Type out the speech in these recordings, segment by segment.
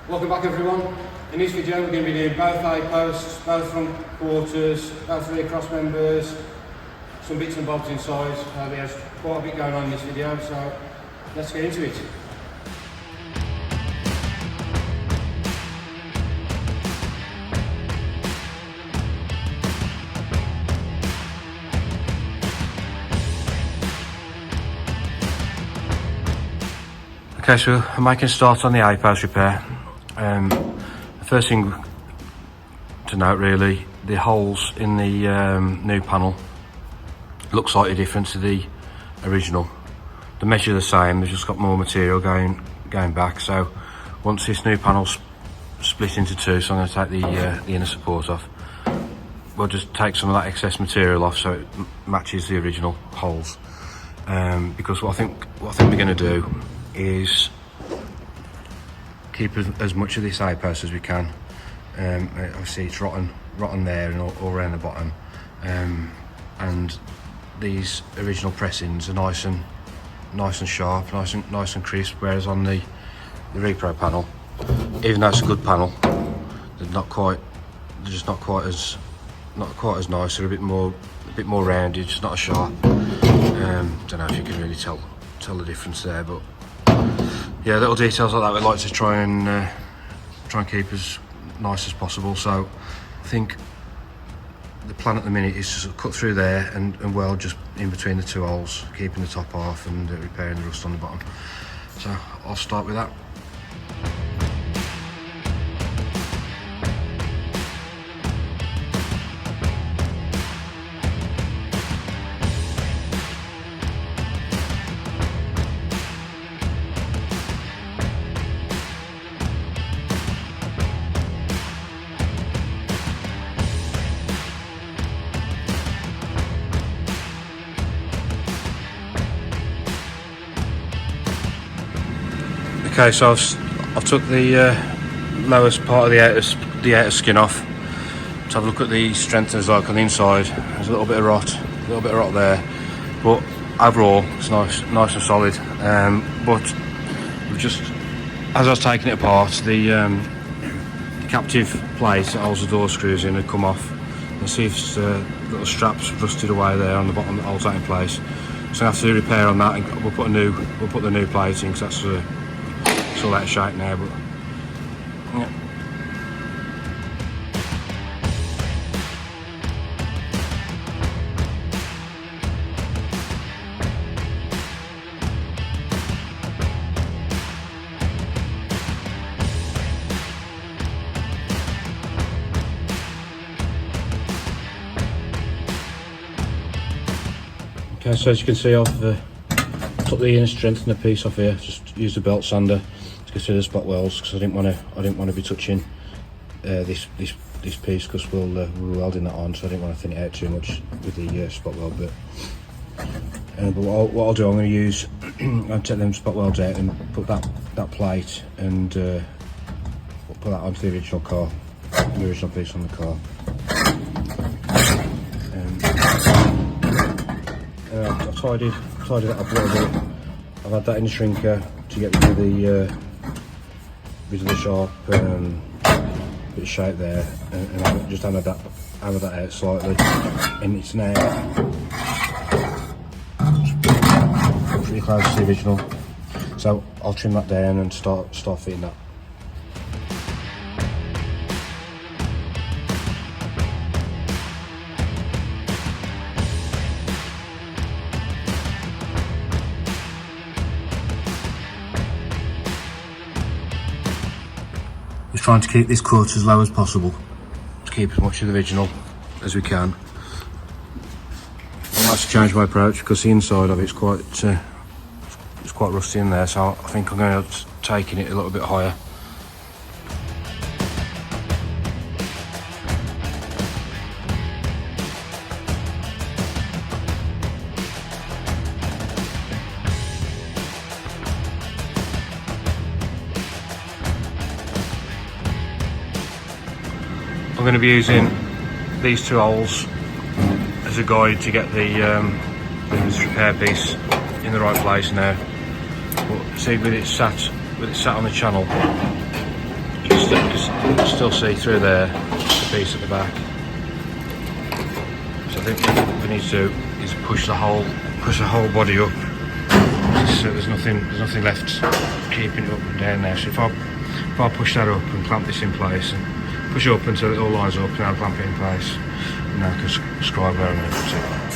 Welcome back everyone. In this video we're going to be doing both eye posts, both front quarters, both rear cross members, some bits and bobs inside. There's quite a bit going on in this video, so let's get into it. Okay, so I'm making a start on the eye post repair. The first thing to note really, the holes in the new panel look slightly different to the original. The measure the same, they've just got more material going back. So once this new panel's split into two, so I'm going to take the inner support off. We'll just take some of that excess material off so it matches the original holes. Because what I think we're going to do is keep as much of this eye post as we can. Obviously it's rotten there and all around the bottom, and these original pressings are nice and sharp, nice and crisp. Whereas on the repro panel, even though it's a good panel, they're just not quite as nice. They're a bit more rounded, just not as sharp. Don't know if you can really tell the difference there, but yeah, little details like that we like to try and keep as nice as possible. So I think the plan at the minute is to sort of cut through there and weld just in between the two holes, keeping the top off and repairing the rust on the bottom. So I'll start with that. Okay, so I've took the lowest part of the outer skin off to have a look at the strengtheners like on the inside. There's a little bit of rot there, but overall it's nice and solid. But just as I was taking it apart, the captive plate that holds the door screws in had come off. And see if little straps rusted away there on the bottom that holds that in place. So I have to do repair on that, and we'll put the new plate in, because that's it's all out of shape now, but yeah. Okay, so as you can see, I've took the inner strengthener piece off here. Just used a belt sander to get through the spot welds, because I didn't want to be touching this piece, because we're welding that on, so I didn't want to thin it out too much with the spot weld bit. But what I'll do, I'm going to use I'll take them spot welds out and put that plate and put that onto the original car, the original piece on the car. I've tidied that up a little bit. I've had that in the shrinker to get rid of the sharp bit of shape there, and I've just hammered that out slightly, and it's now pretty close to the original. So I'll trim that down and start fitting that. Just trying to keep this cut as low as possible, to keep as much of the original as we can. I might change my approach, because the inside of it's quite rusty in there, so I think I'm going to taking it a little bit higher. I'm going to be using these two holes as a guide to get this repair piece in the right place now. But see, with it sat on the channel, you can still see through there, just a piece at the back. So I think what we need to do is push the whole body up. So there's nothing left keeping it up and down there. So if I push that up and clamp this in place and push it up until it all lines up, and I'll clamp it in place, and I can describe where I'm going to put it.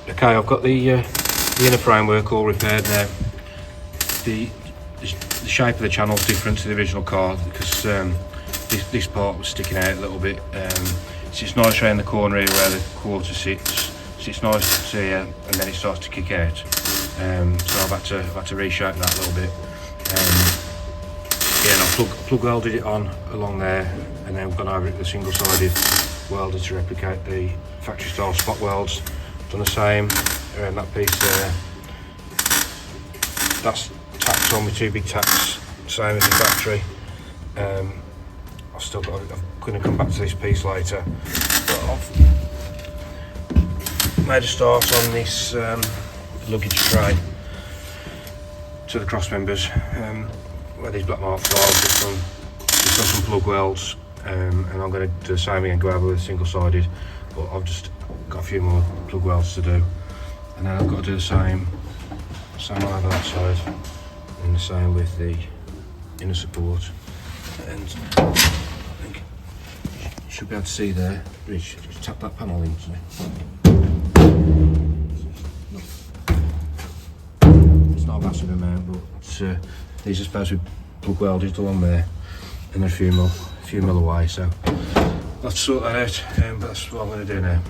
Okay, I've got the inner framework all repaired now. The shape of the channel is different to the original car because this part was sticking out a little bit. It's nice around the corner here where the quarter sits. It's nice to see here, and then it starts to kick out. So I've had to reshape that a little bit. Yeah, and I've plug welded it on along there, and then we've gone over it with a single-sided welder to replicate the factory style spot welds. Done the same around that piece there. That's tacked on with 2 big tacks, same as the factory. I've still got it. I'm going to come back to this piece later, but I've made a start on this luggage tray to the cross members where these black marks are. Just done some plug welds, and I'm going to do the same again, go over with single-sided, but I've just got a few more plug welds to do, and then I've got to do the same over that side, and the same with the inner support. And I think you should be able to see there. Rich, just tap that panel into it. It's not a massive amount, but these are supposed to be plug welded along there, and they're a few mil away, so let's sort that out. But that's what I'm going to do now.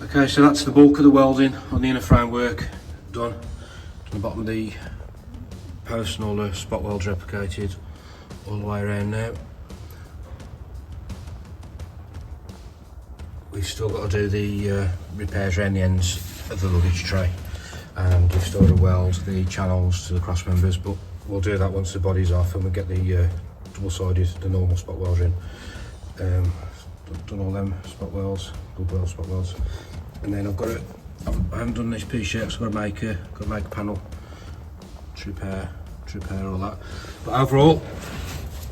Okay, so that's the bulk of the welding on the inner framework done. To the bottom of the post and all the spot welds replicated all the way around now. We've still got to do the repairs around the ends of the luggage tray, and we've still got to weld the channels to the cross members, but we'll do that once the body's off and we get the double-sided, the normal spot welds in. Done all them spot welds, good weld spot welds, and then I haven't done this piece yet, so I've got to make a panel to repair all that. But overall,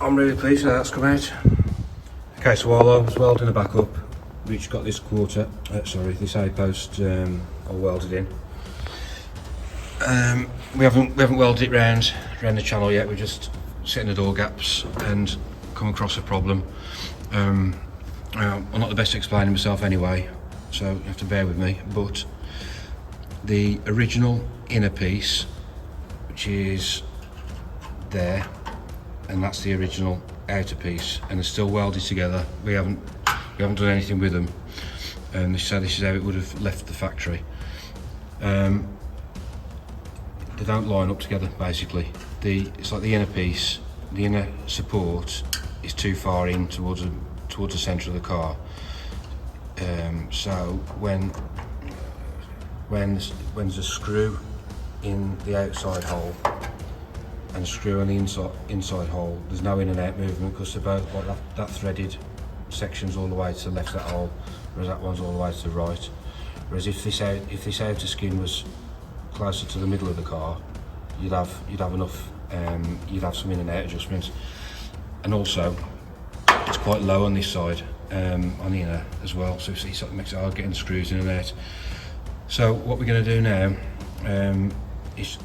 I'm really pleased with how that's come out. Okay, so while I was welding the back up, we've got this this A post all welded in. We haven't welded it round the channel yet. We're just setting the door gaps and come across a problem. I'm not the best at explaining myself anyway, so you have to bear with me. But the original inner piece, which is there, and that's the original outer piece, and they're still welded together. We haven't done anything with them, and so this is how it would have left the factory. They don't line up together basically. It's like the inner piece, the inner support is too far in towards the centre of the car. So when there's a screw in the outside hole and a screw on the inside hole, there's no in and out movement, because they're both like that threaded section's all the way to the left of that hole, whereas that one's all the way to the right. Whereas if this outer skin was closer to the middle of the car, you'd have enough, you'd have some in and out adjustments. And also, it's quite low on this side, on the inner as well, so it sort of makes it hard getting the screws in and out. So what we're going to do now is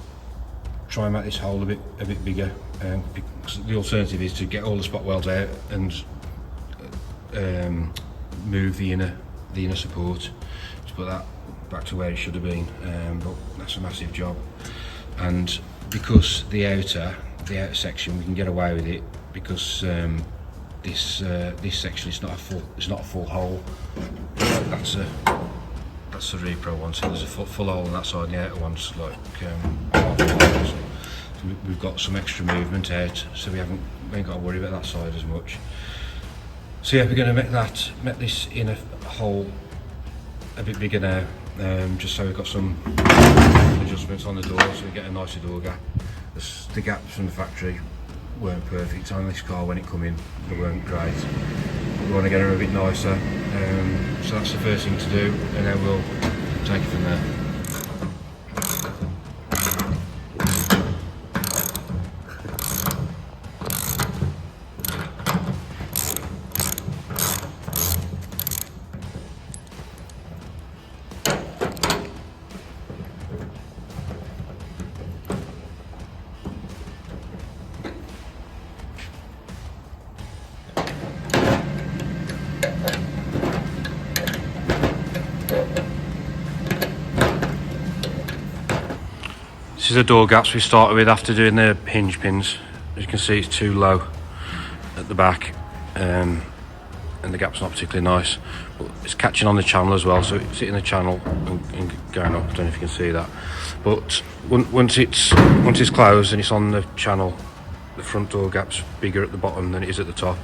try and make this hole a bit bigger, because the alternative is to get all the spot welds out and move the inner support to put that back to where it should have been, but that's a massive job. And because the outer section, we can get away with it, because this section is not a full hole. That's a repro one, so there's a full hole on that side, and the outer one's like so we've got some extra movement out, so we ain't got to worry about that side as much. So yeah, we're going to make this inner hole a bit bigger now, just so we've got some adjustments on the door, so we get a nicer door gap. The gaps from the factory weren't perfect on this car when it come in, they weren't great. We want to get them a bit nicer, so that's the first thing to do, and then we'll take it from there. This is the door gaps we started with after doing the hinge pins. As you can see, it's too low at the back, and the gap's not particularly nice, but it's catching on the channel as well, so it's hitting the channel and going up. I don't know if you can see that, but once it's closed and it's on the channel, the front door gap's bigger at the bottom than it is at the top.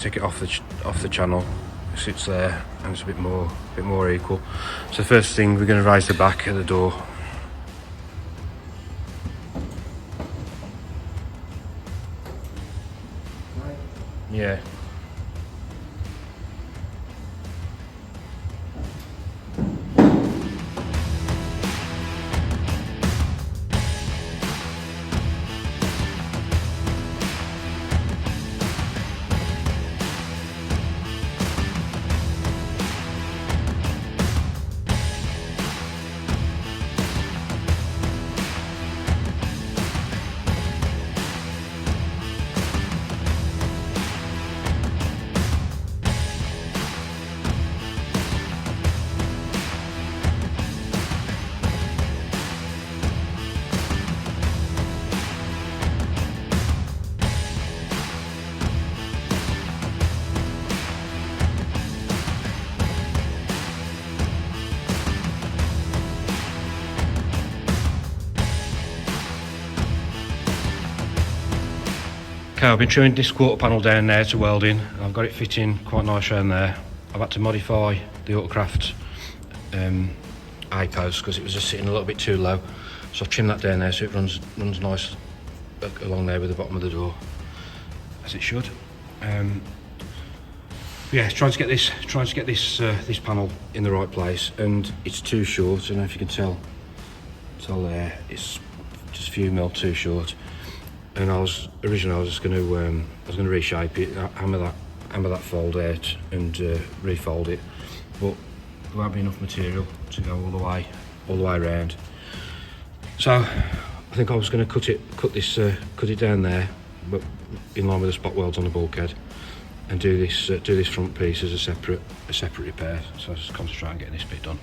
Take it off the channel, it sits there, and it's a bit more equal. So first thing, we're going to raise the back of the door. Yeah. Okay, I've been trimming this quarter panel down there to welding. I've got it fitting quite nice around there. I've had to modify the Autocraft eye post because it was just sitting a little bit too low. So I've trimmed that down there so it runs nice along there with the bottom of the door, as it should. Yeah, trying to get this this panel in the right place, and it's too short. I don't know if you can tell there, it's just a few mil too short. And originally I was going to reshape it, hammer that fold out and refold it, but there won't be enough material to go all the way around. So I think I was going to cut it down there, but in line with the spot welds on the bulkhead, and do this front piece as a separate repair. So I just concentrate on getting this bit done.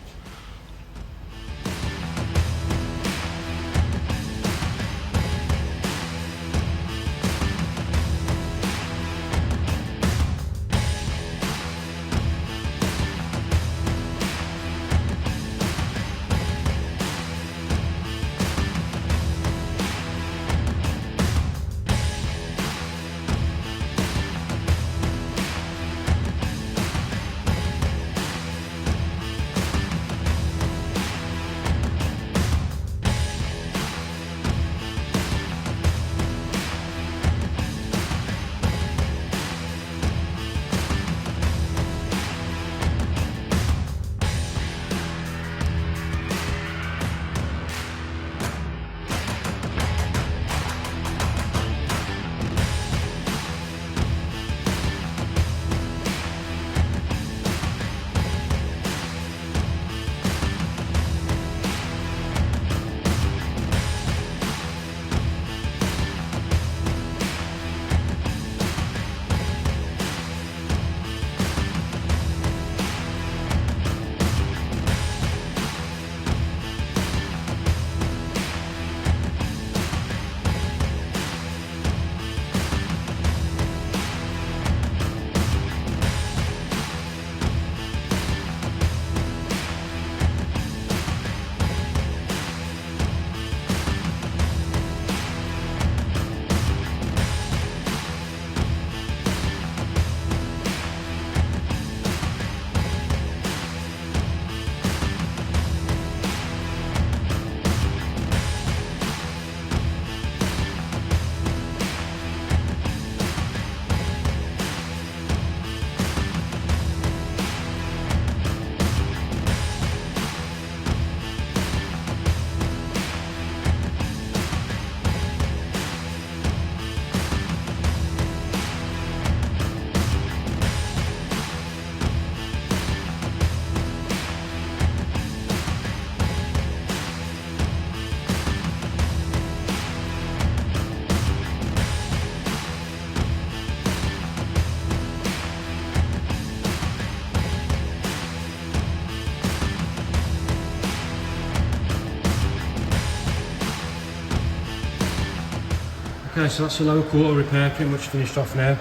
Okay, so that's the lower quarter repair pretty much finished off now.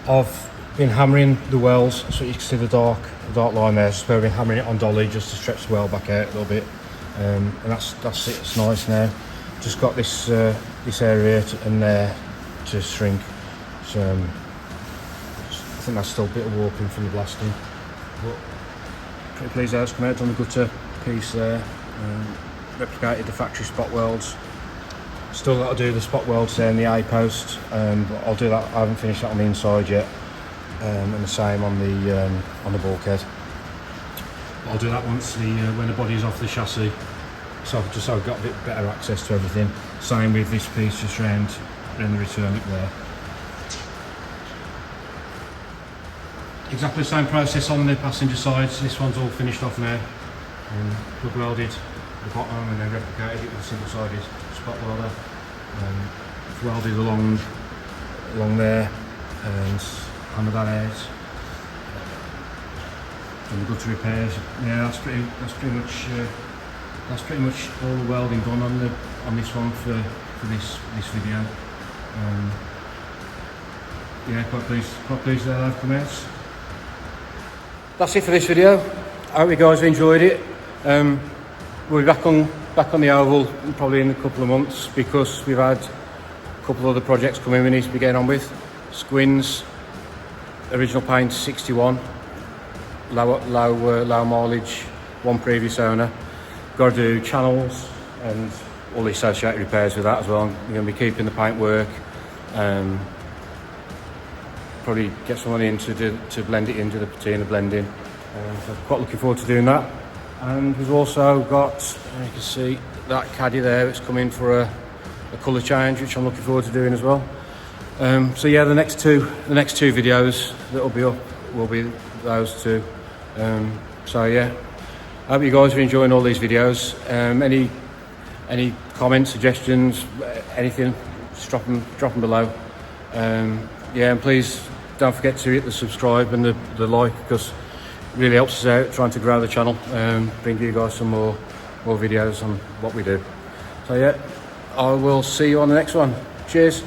I've been hammering the wells, so you can see the dark line there. So I've been hammering it on dolly just to stretch the well back out a little bit, and that's it. It's nice now. Just got this area and there to shrink. So I think that's still a bit of warping from the blasting, but pretty pleased how it's come out. Done the gutter piece there, replicated the factory spot welds. Still got to do the spot welds there in the eye post, but I'll do that. I haven't finished that on the inside yet, and the same on the bulkhead. But I'll do that once when the body's off the chassis, so I've got a bit better access to everything. Same with this piece just round the return up there. Exactly the same process on the passenger side. So this one's all finished off now. Plug welded the bottom and then replicated it with a single-sided spot welder. Welded along there and hammered that out. And the gutter repairs. Yeah, that's pretty much all the welding done on this one for this video. Yeah, quite pleased that I've come out. That's it for this video. I hope you guys enjoyed it. We'll be back on the Oval probably in a couple of months, because we've had couple of other projects coming we need to be getting on with. Squins, original paint 61, low mileage, one previous owner. Got to do channels and all the associated repairs with that as well. I'm going to be keeping the paint work. Probably get someone in to blend it into the patina blending. So I'm quite looking forward to doing that. And we've also got, you can see that caddy there, it's coming for a colour change, which I'm looking forward to doing as well. So yeah, the next two videos that'll be up will be those two. So yeah, I hope you guys are enjoying all these videos. Any comments, suggestions, anything, just drop them below. Yeah, and please don't forget to hit the subscribe and the like, because it really helps us out trying to grow the channel, bring you guys some more videos on what we do. So yeah, I will see you on the next one. Cheers.